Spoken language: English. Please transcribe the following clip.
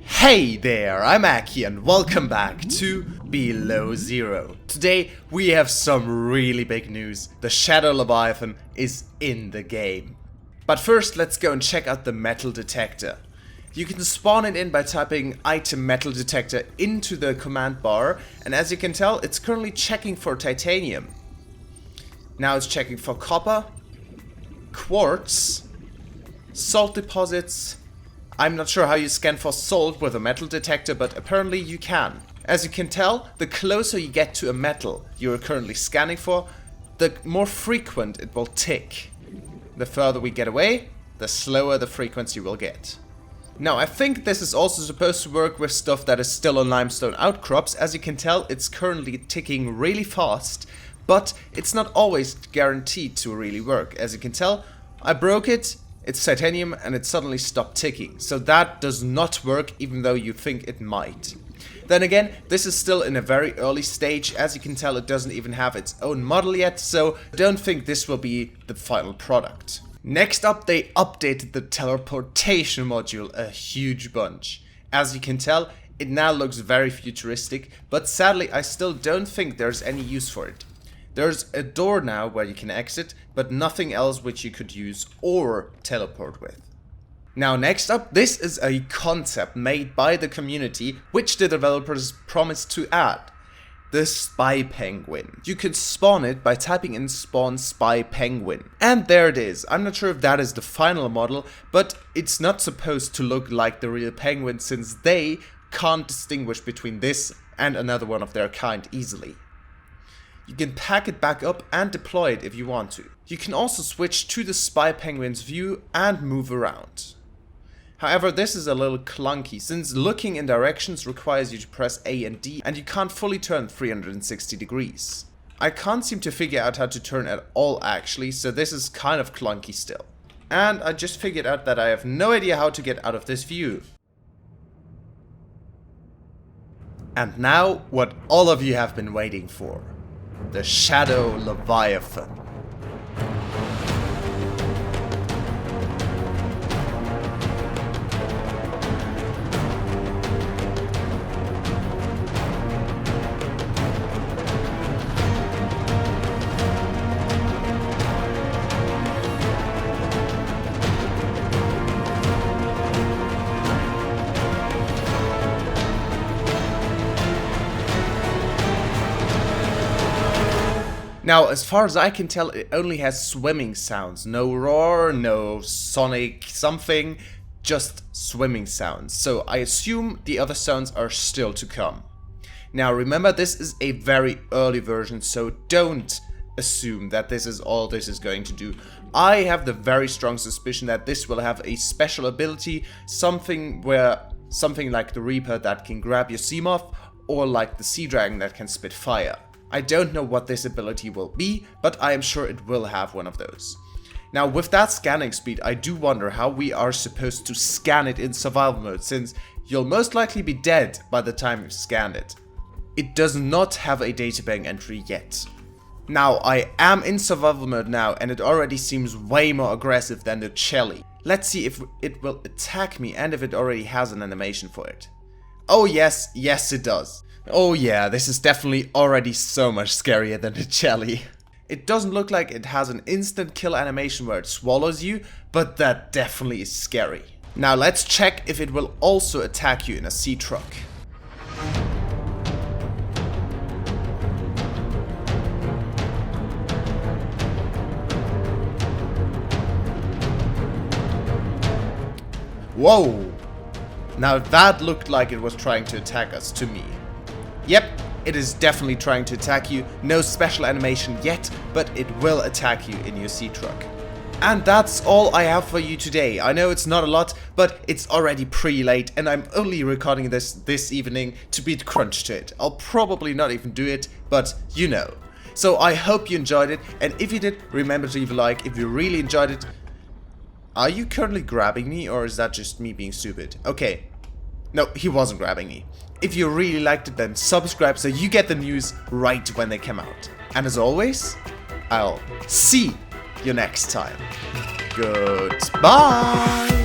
Hey there, I'm Aki and welcome back to Below Zero. Today we have some really big news. The Shadow Leviathan is in the game. But first let's go and check out the metal detector. You can spawn it in by typing item metal detector into the command bar, and as you can tell it's currently checking for titanium. Now it's checking for copper, quartz, salt deposits. I'm not sure how you scan for salt with a metal detector, but apparently you can. As you can tell, the closer you get to a metal you're currently scanning for, the more frequent it will tick. The further we get away, the slower the frequency will get. Now I think this is also supposed to work with stuff that is still on limestone outcrops. As you can tell, it's currently ticking really fast, but it's not always guaranteed to really work. As you can tell, I broke it. It's titanium and it suddenly stopped ticking, so that does not work even though you think it might. Then again, this is still in a very early stage. As you can tell, it doesn't even have its own model yet, so don't think this will be the final product. Next up, they updated the teleportation module a huge bunch. As you can tell, it now looks very futuristic, but sadly I still don't think there's any use for it. There's a door now where you can exit, but nothing else which you could use or teleport with. Now next up, this is a concept made by the community, which the developers promised to add. The spy penguin. You could spawn it by typing in spawn spy penguin. And there it is. I'm not sure if that is the final model, but it's not supposed to look like the real penguin since they can't distinguish between this and another one of their kind easily. You can pack it back up and deploy it if you want to. You can also switch to the spy penguin's view and move around. However, this is a little clunky since looking in directions requires you to press A and D and you can't fully turn 360 degrees. I can't seem to figure out how to turn at all actually, so this is kind of clunky still. And I just figured out that I have no idea how to get out of this view. And now, what all of you have been waiting for. The Shadow Leviathan. Now, as far as I can tell, it only has swimming sounds. No roar, no sonic something, just swimming sounds. So I assume the other sounds are still to come. Now remember, this is a very early version, so don't assume that this is all this is going to do. I have the very strong suspicion that this will have a special ability, something like the Reaper that can grab your sea moth, or like the sea dragon that can spit fire. I don't know what this ability will be, but I am sure it will have one of those. Now with that scanning speed, I do wonder how we are supposed to scan it in survival mode, since you'll most likely be dead by the time you've scanned it. It does not have a databank entry yet. Now I am in survival mode now and it already seems way more aggressive than the Chelly. Let's see if it will attack me and if it already has an animation for it. Oh yes, it does. Oh yeah, this is definitely already so much scarier than the Chelly. It doesn't look like it has an instant kill animation where it swallows you, but that definitely is scary. Now let's check if it will also attack you in a sea truck. Whoa! Now that looked like it was trying to attack us to me. Yep, It is definitely trying to attack you. No special animation yet, but it will attack you in your sea truck. And that's all I have for you today. I know it's not a lot, but it's already pretty late and I'm only recording this evening to beat crunch to it. I'll probably not even do it, but you know. So I hope you enjoyed it, and if you did, remember to leave a like if you really enjoyed it. Are you currently grabbing me, or is that just me being stupid? Okay. No, he wasn't grabbing me. If you really liked it, then subscribe so you get the news right when they come out. And as always, I'll see you next time. Goodbye!